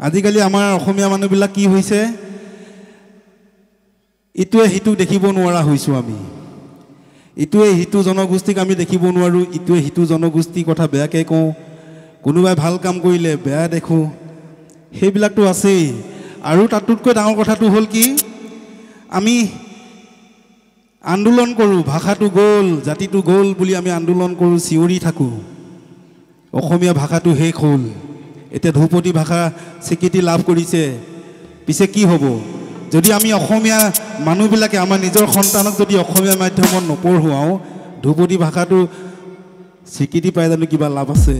আজিকালি আমাৰ অসমীয়া মানুহবিলাক কি হৈছে ইটোৱে হিটো দেখিব নোৱাৰা হৈছোঁ আমি ইটোৱে হিটো জনগোষ্ঠীক আমি দেখিব নোৱাৰোঁ ইটোৱে হিটো জনগোষ্ঠীৰ কথা বেয়াকৈ কওঁ কোনোবাই ভাল কাম কৰিলে বেয়া দেখোঁ সেইবিলাকতো আছেই আৰু তাতোতকৈ ডাঙৰ কথাটো হ'ল কি আমি আন্দোলন কৰোঁ ভাষাটো গ'ল জাতিটো গ'ল বুলি আমি আন্দোলন কৰোঁ চিঞৰি থাকোঁ অসমীয়া ভাষাটো শেষ হ'ল এতিয়া ধ্ৰুপদী ভাষা স্বীকৃতি লাভ কৰিছে পিছে কি হ'ব যদি আমি অসমীয়া মানুহবিলাকে আমাৰ নিজৰ সন্তানক যদি অসমীয়া মাধ্যমত নপঢ়ুৱাওঁ ধ্ৰুপদী ভাষাটো স্বীকৃতি পাই জানো কিবা লাভ আছে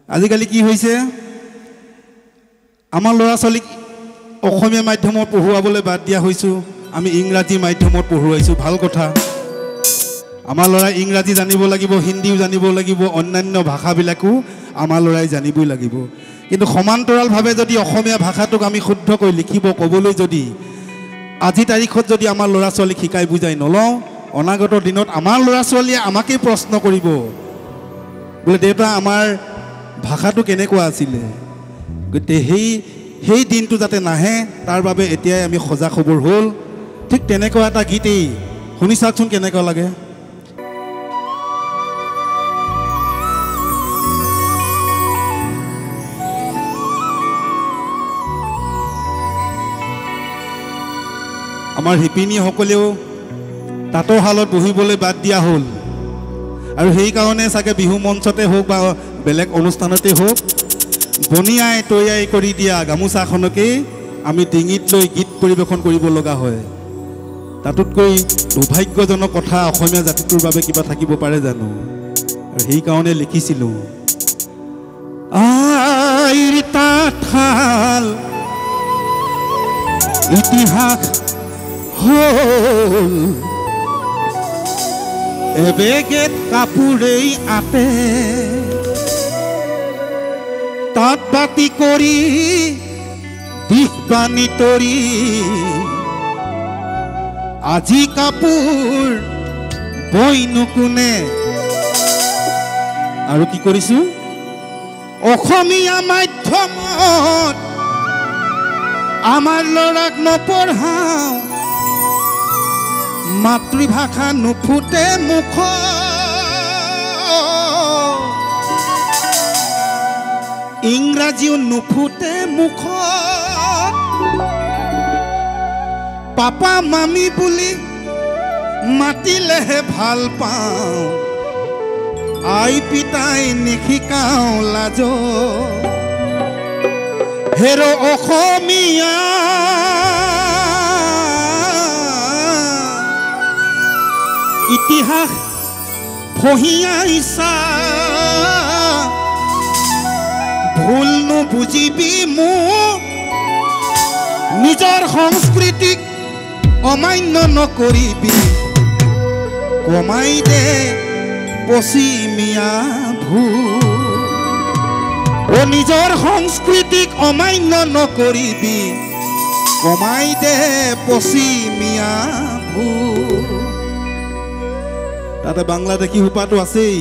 আজিকালি কি হৈছে আমাৰ ল'ৰা ছোৱালীক অসমীয়া মাধ্যমত পঢ়ুৱাবলৈ বাদ দিয়া হৈছোঁ আমি ইংৰাজী মাধ্যমত পঢ়ুৱাইছোঁ ভাল কথা আমাৰ ল'ৰাই ইংৰাজী জানিব লাগিব হিন্দীও জানিব লাগিব অন্যান্য ভাষাবিলাকো আমাৰ ল'ৰাই জানিবই লাগিব কিন্তু সমান্তৰালভাৱে যদি অসমীয়া ভাষাটোক আমি শুদ্ধকৈ লিখিব ক'বলৈ যদি আজি তাৰিখত যদি আমাৰ ল'ৰা ছোৱালীক শিকাই বুজাই নলওঁ অনাগত দিনত আমাৰ ল'ৰা ছোৱালীয়ে আমাকেই প্ৰশ্ন কৰিব বোলে দেউতা আমাৰ ভাষাটো কেনেকুৱা আছিলে গতিকে সেই দিনটো যাতে নাহে তাৰ বাবে এতিয়াই আমি সজাগ খবৰ হ'ল ঠিক তেনেকুৱা এটা গীতেই শুনি চাওকচোন কেনেকুৱা লাগে আমাৰ শিপিনীসকলেও তাঁতৰ শালত বহিবলৈ বাদ দিয়া হ'ল আৰু সেইকাৰণে চাগে বিহু মঞ্চতে হওক বা বেলেগ অনুষ্ঠানতে হওক বনিয়াই তৈয়াৰী কৰি দিয়া গামোচাখনকেই আমি ডিঙিত লৈ গীত পৰিৱেশন কৰিব লগা হয় তাতোতকৈ দুৰ্ভাগ্যজনক কথা অসমীয়া জাতিটোৰ বাবে কিবা থাকিব পাৰে জানো আৰু সেইকাৰণে লিখিছিলোঁ আইৰ তাঁতশাল ইতিহাস হ'ল এবেগেত কাপোৰেই আতে তাঁত বাতি কৰি দিশ বানি তৰি আজি কাপোৰ বইনো কোনে আৰু কি কৰিছোঁ অসমীয়া মাধ্যমত আমাৰ ল'ৰাক নপঢ়াওঁ মাতৃভাষা নুফুটে মুখ ইংৰাজীও নুফুটে মুখ পাপা মামী বুলি মাতিলেহে ভাল পাওঁ আই পিতাই নিশিকাওঁ লাজ হেৰ অসমীয়া ইতিহাস ফহিয়াইছা ভুল নুবুজিবি মোক নিজৰ সংস্কৃতিক অমান্য নকৰিবি কমাই দে পশ্চিমীয়া ভুল ও নিজৰ সংস্কৃতিক অমান্য নকৰিবি কমাই দে পশ্চিমীয়া ভুল তাতে বাংলাদেশী সোপাটো আছেই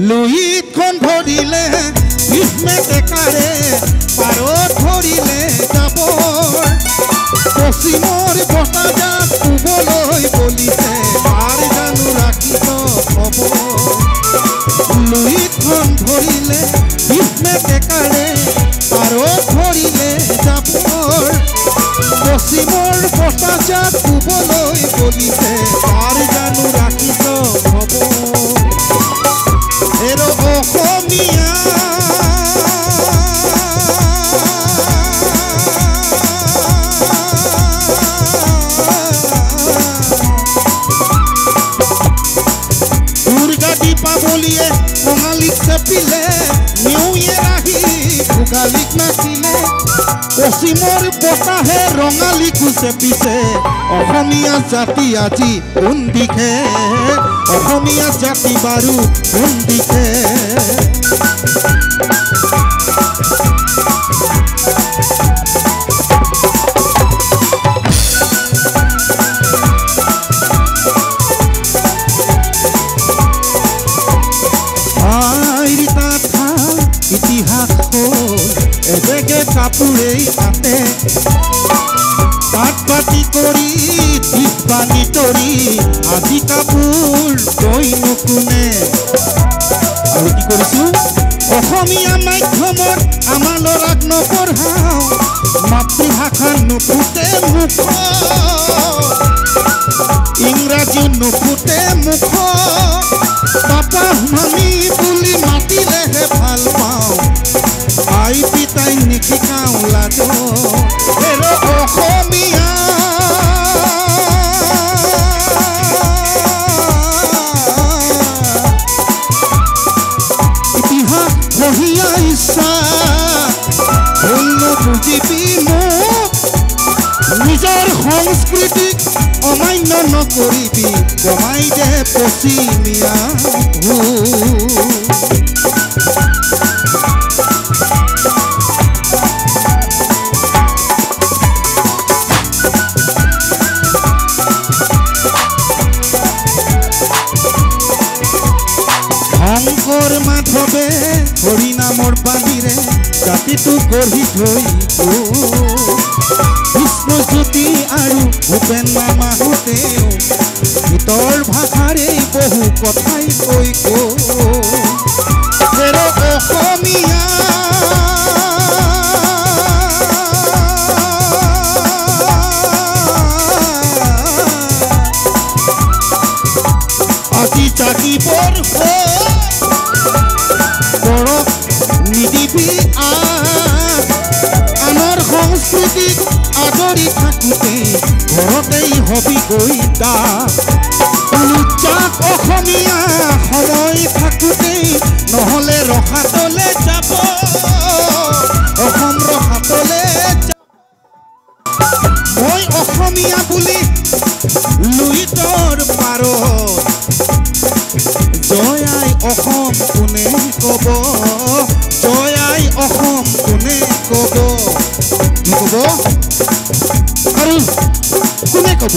লুহিতখন ধৰিলে ভীষ্মে টেকাৰে পাৰত ধৰিলে জাবৰ পশ্চিমৰ বতাহজাক শুবলৈ বলিছে পাৰ জানো ৰাখিছ খবৰ লুহিতখন ধৰিলে ভীষ্মে টেকাৰে পাৰত ধৰিলে জাবৰ পশ্চিমৰ বতাহজাক শুবলৈ বলিছে পাৰ জানো ৰাখিছ খবৰ হেৰ অসমীয়া দুৰ্গা দীপাৱলীয়ে কঙালীক চেপিলে নিউ ইয়েৰ আহি ভোগালীক নাচিলে পশ্চিমৰ বতাহে ৰঙালীকো চেপিছে অসমীয়া জাতি আজি কোন দিশে অসমীয়া জাতি বাৰু কোন দিশে ইতিহাস হ'ল এবেগে কাপোৰেই আতে পাত পাতি কৰি দিশ পানী তৰি আজি কাপোৰ কৈনো কোনে আৰু কি কৰিছোঁ অসমীয়া মাধ্যমত আমাৰ ল'ৰাক নপঢ়াওঁ মাতৃভাষা নুফুটে মুখ ইংৰাজী নুফুটে মুখ পাপা মামী বুলি মাতিলেহে ভাল পাওঁ আই পিতাই নিশিকাওঁ লাজ অসমীয়া ইতিহাস পঢ়িয়া ইচ্ছা ভুল নুবুজিবি মোক নিজৰ সংস্কৃতিক অমান্য নকৰিবি কমাই দে পশ্চিমীয়া শংকৰ মাধৱে হৰি নামৰ বাণীৰে জাতিটো গঢ়ি থৈ বিষ্ণুজ্যোতি আৰু ভূপেন মামাহঁতেও ভিতৰ ভাষাৰে বহু কথাই কৈ অসমীয়া আজি জাগিবৰ পৰক নিদিবি আনৰ সংস্কৃতিক আদৰি থাকোঁতে ঘৰতেই হবি গৈ যাক অসমীয়া সময় থাকোঁতেই নহ'লে ৰসাতলে যাব অসম ৰসাতলে মই অসমীয়া বুলি লুইতৰ পাৰত জয় আই অসম কোনে ক'ব জয় আই অসম কোনে ক'ব কি ক'ব আৰু কোনে ক'ব